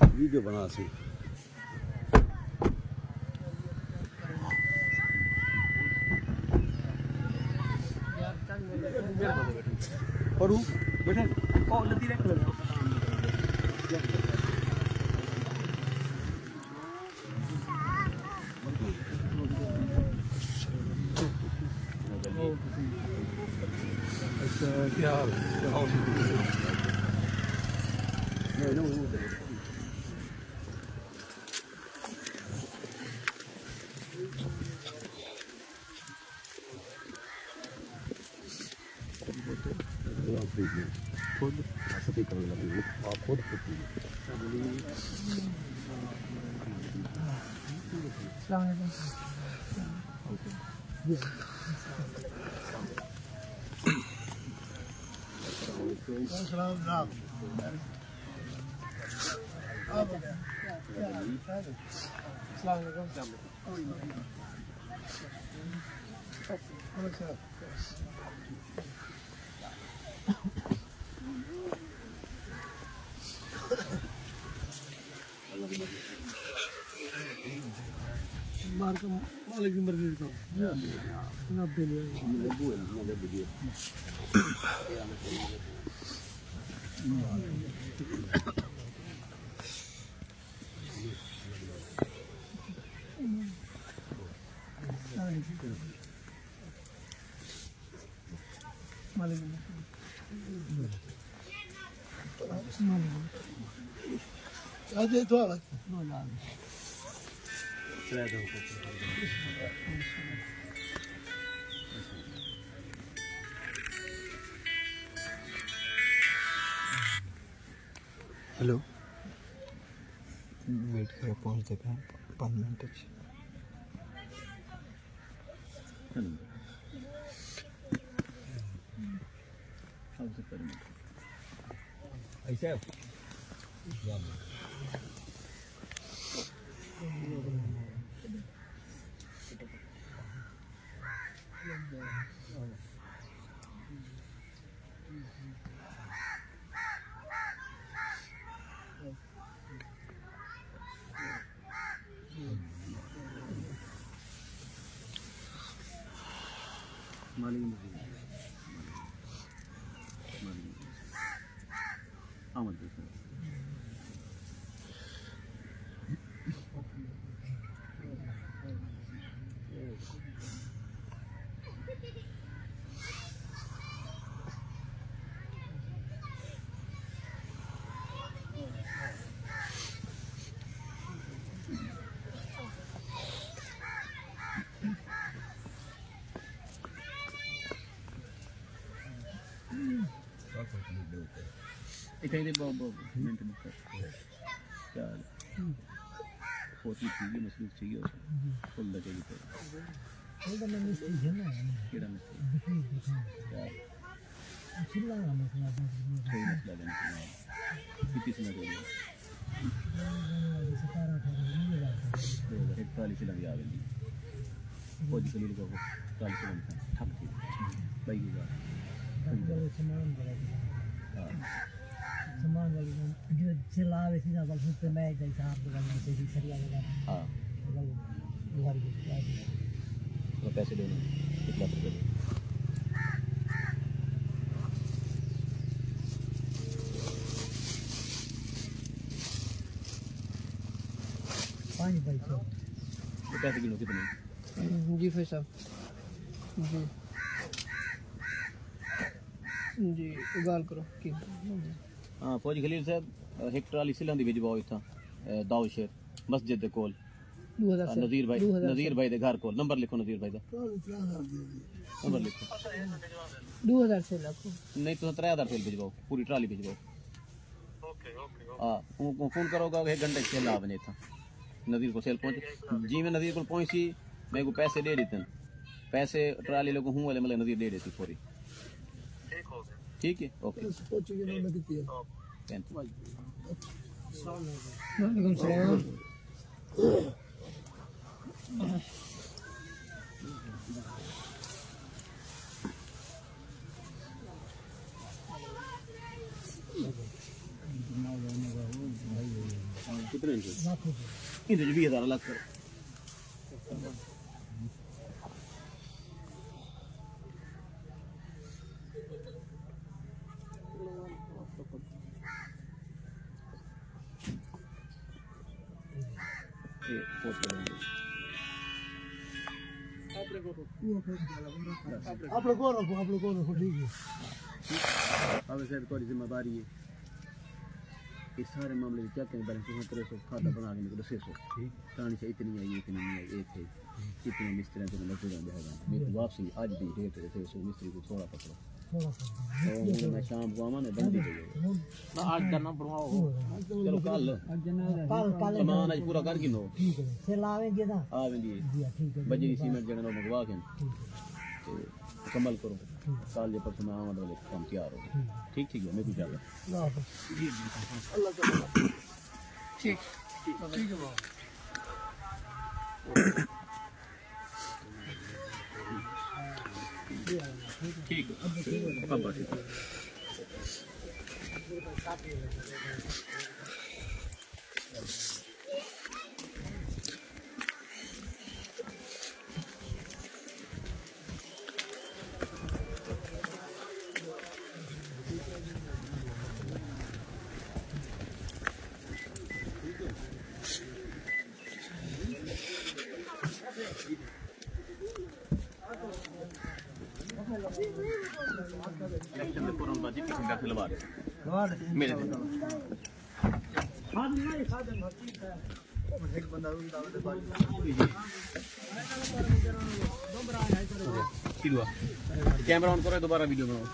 video बना सी पढ़ू बैठे ओ लती रख लो अच्छा क्या हाल खुद स्पीकर लगी आप खुद मालिक की मर्जी का ना पे ले मालिक आज ये तो आला नो ना हेलो वेट करो पहुंचते पे 5 मिनट ऐसा इतने दिन बहुत मेंटेनेंस कर चल होती चाहिए मसरूफ चाहिए फुल लगेगी तो होगा मैं मिस्त्री है ना केड़ा मिस्त्री यार चिल्ला रहा मसला कोई मसला नहीं कितनी सुना दे सतारा था नहीं बात एक ट्राली से लग जाएगी कोई कलील को ट्राली से लग ठप थी भाई की बात सामान वाली जो चलावे सीधा बस उस पे मैं जैसा आप दुकान में से सरिया लगा हां घर के तो पैसे देने कितना रुपए दे पानी भाई तो पैसे किलो कितने जी भाई साहब जी गाल करो की हाँ फौजी खलील साहब एक ट्राली सिलां दी भिजवाओ इत्थां दाऊद शेर मस्जिद दे कोल नज़ीर भाई दे घर कोल नंबर लिखो नज़ीर भाई दा नंबर लिखो 2000 से लिखो नहीं तो 3000 से भिजवाओ पूरी ट्राली भिजवाओ ओके हां फोन करोगा 1 घंटे से ला बने इत्थां नज़ीर को सेल पहुंच जी में नज़ीर को पहुंची मैं को पैसे दे देते पैसे ट्राली लोगों हूं वाले मतलब नज़ीर दे देती पूरी ठीक है ओके वालेकुम सलाम कितने इंच इधर 20,000 अलग करो ये पोस्ट करेंगे आप लोग को रखो ठीक है अब सर थोड़ी जिम्मेदारी है इस सारे मामले में क्या करें बैलेंस में 300 खाता बना के निकलो 600 ठीक कहानी से इतनी आई इतनी नहीं आई एक है कितने मिस्त्री तो मजदूर रहेगा मेरी वापसी आज भी रेट है 600 मिस्त्री को थोड़ा पकड़ो तो मैं शाम को आवा ना बंदी हो जाएगा ना आज करना बढ़ाओ चलो कल सामान आज पूरा कर गिनो ठीक है से लावे जी ना आवेंगी ठीक है बजरी सीमेंट जगह मंगवा के तो मुकम्मल करो साल जे परसों में आवा वाले काम तैयार हो ठीक ठीक है मैं भी जा रहा अल्लाह ठीक ठीक है ठीक है अब ठीक है इलेक्शन में पूरा बाजी किसी का खिलवाड़ मेरे दिन एक बंदा कैमरा ऑन करो दोबारा वीडियो बनाओ